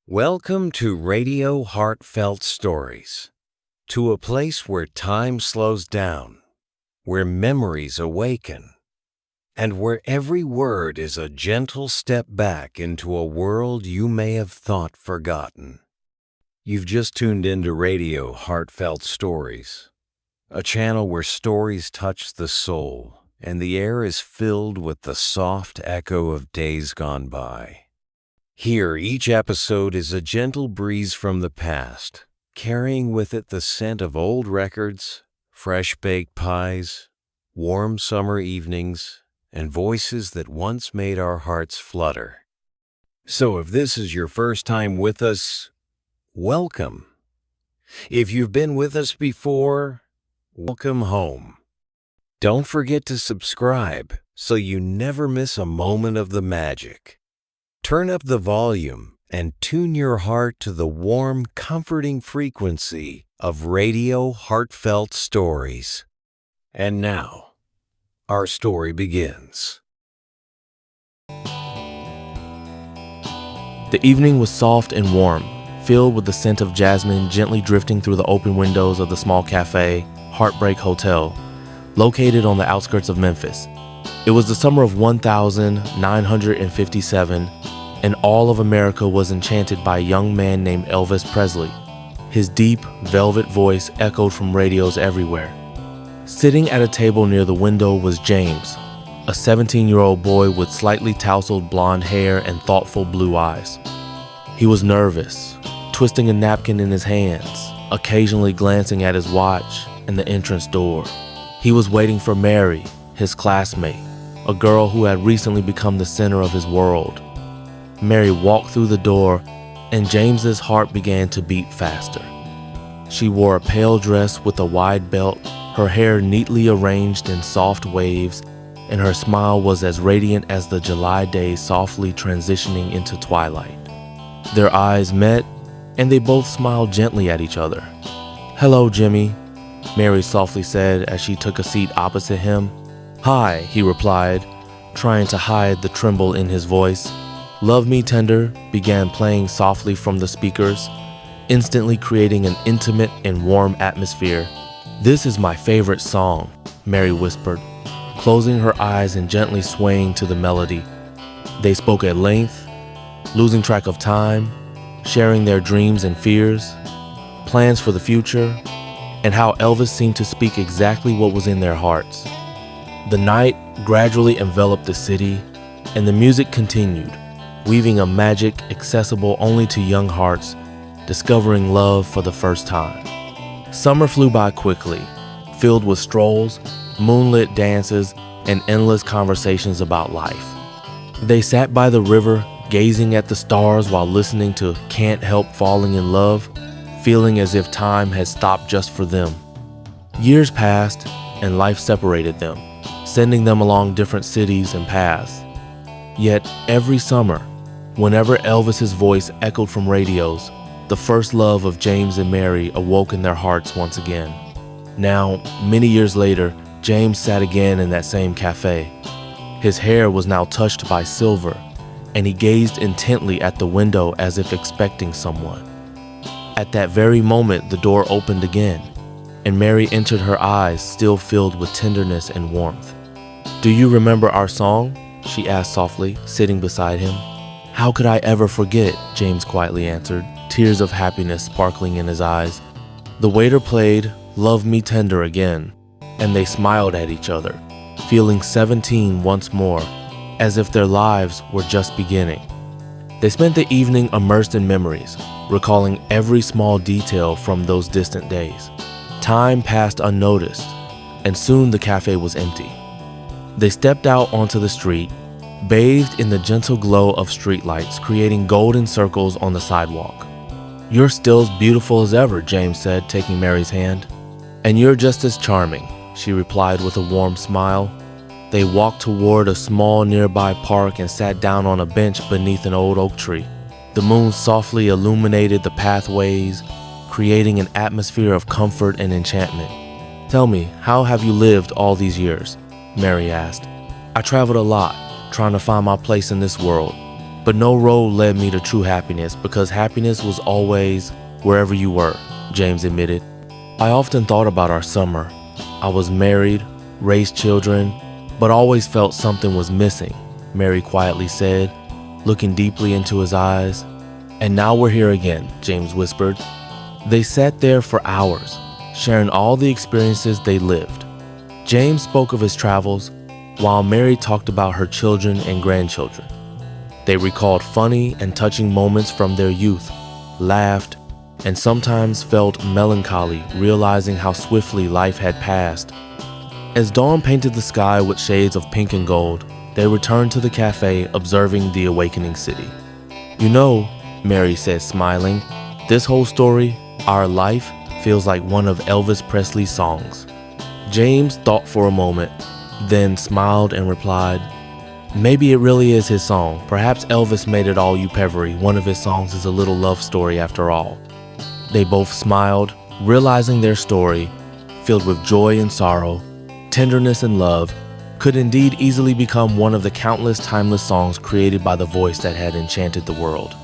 Welcome to Radio Heartfelt Stories, to a place where time slows down, where memories awaken, and where every word is a gentle step back into a world you may have thought forgotten. You've just tuned into Radio Heartfelt Stories, a channel where stories touch the soul and the air is filled with the soft echo of days gone by. Here, each episode is a gentle breeze from the past, carrying with it the scent of old records, fresh-baked pies, warm summer evenings, and voices that once made our hearts flutter. So if this is your first time with us, welcome. If you've been with us before, welcome home. Don't forget to subscribe so you never miss a moment of the magic. Turn up the volume and tune your heart to the warm, comforting frequency of Radio Heartfelt Stories. And now, our story begins. The evening was soft and warm, filled with the scent of jasmine gently drifting through the open windows of the small cafe, Heartbreak Hotel, located on the outskirts of Memphis. It was the summer of 1957, and all of America was enchanted by a young man named Elvis Presley. His deep, velvet voice echoed from radios everywhere. Sitting at a table near the window was James, a 17-year-old boy with slightly tousled blonde hair and thoughtful blue eyes. He was nervous, twisting a napkin in his hands, occasionally glancing at his watch and the entrance door. He was waiting for Mary, his classmate, a girl who had recently become the center of his world. Mary walked through the door, and James's heart began to beat faster. She wore a pale dress with a wide belt, her hair neatly arranged in soft waves, and her smile was as radiant as the July day softly transitioning into twilight. Their eyes met, and they both smiled gently at each other. "Hello, Jimmy," Mary softly said as she took a seat opposite him. "Hi," he replied, trying to hide the tremble in his voice. "Love Me Tender" began playing softly from the speakers, instantly creating an intimate and warm atmosphere. "This is my favorite song," Mary whispered, closing her eyes and gently swaying to the melody. They spoke at length, losing track of time, sharing their dreams and fears, plans for the future, and how Elvis seemed to speak exactly what was in their hearts. The night gradually enveloped the city, and the music continued, weaving a magic accessible only to young hearts discovering love for the first time. Summer flew by quickly, filled with strolls, moonlit dances, and endless conversations about life. They sat by the river, gazing at the stars while listening to Can't Help Falling in Love, feeling as if time had stopped just for them. Years passed, and life separated them, sending them along different cities and paths. Yet every summer, whenever Elvis's voice echoed from radios, the first love of James and Mary awoke in their hearts once again. Now, many years later, James sat again in that same cafe. His hair was now touched by silver, and he gazed intently at the window as if expecting someone. At that very moment, the door opened again, and Mary entered, her eyes still filled with tenderness and warmth. "Do you remember our song?" she asked softly, sitting beside him. "How could I ever forget?" James quietly answered, tears of happiness sparkling in his eyes. The waiter played "Love Me Tender" again, and they smiled at each other, feeling 17 once more, as if their lives were just beginning. They spent the evening immersed in memories, recalling every small detail from those distant days. Time passed unnoticed, and soon the cafe was empty. They stepped out onto the street, bathed in the gentle glow of streetlights, creating golden circles on the sidewalk. "You're still as beautiful as ever," James said, taking Mary's hand. "And you're just as charming," she replied with a warm smile. They walked toward a small nearby park and sat down on a bench beneath an old oak tree. The moon softly illuminated the pathways, creating an atmosphere of comfort and enchantment. "Tell me, how have you lived all these years?" Mary asked. "I traveled a lot, trying to find my place in this world," But no road led me to true happiness because happiness was always wherever you were, James admitted. I often thought about our summer. I was married, raised children, but always felt something was missing, Mary quietly said, looking deeply into his eyes. And now we're here again, James whispered. They sat there for hours, sharing all the experiences they lived. James spoke of his travels, while Mary talked about her children and grandchildren. They recalled funny and touching moments from their youth, laughed, and sometimes felt melancholy, realizing how swiftly life had passed. As dawn painted the sky with shades of pink and gold, they returned to the cafe, observing the awakening city. You know, Mary said, smiling, this whole story, our life, feels like one of Elvis Presley's songs. James thought for a moment, then smiled and replied, maybe it really is his song. Perhaps Elvis made it all you-pevery. One of his songs is a little love story after all. They both smiled, realizing their story, filled with joy and sorrow, tenderness and love, could indeed easily become one of the countless timeless songs created by the voice that had enchanted the world.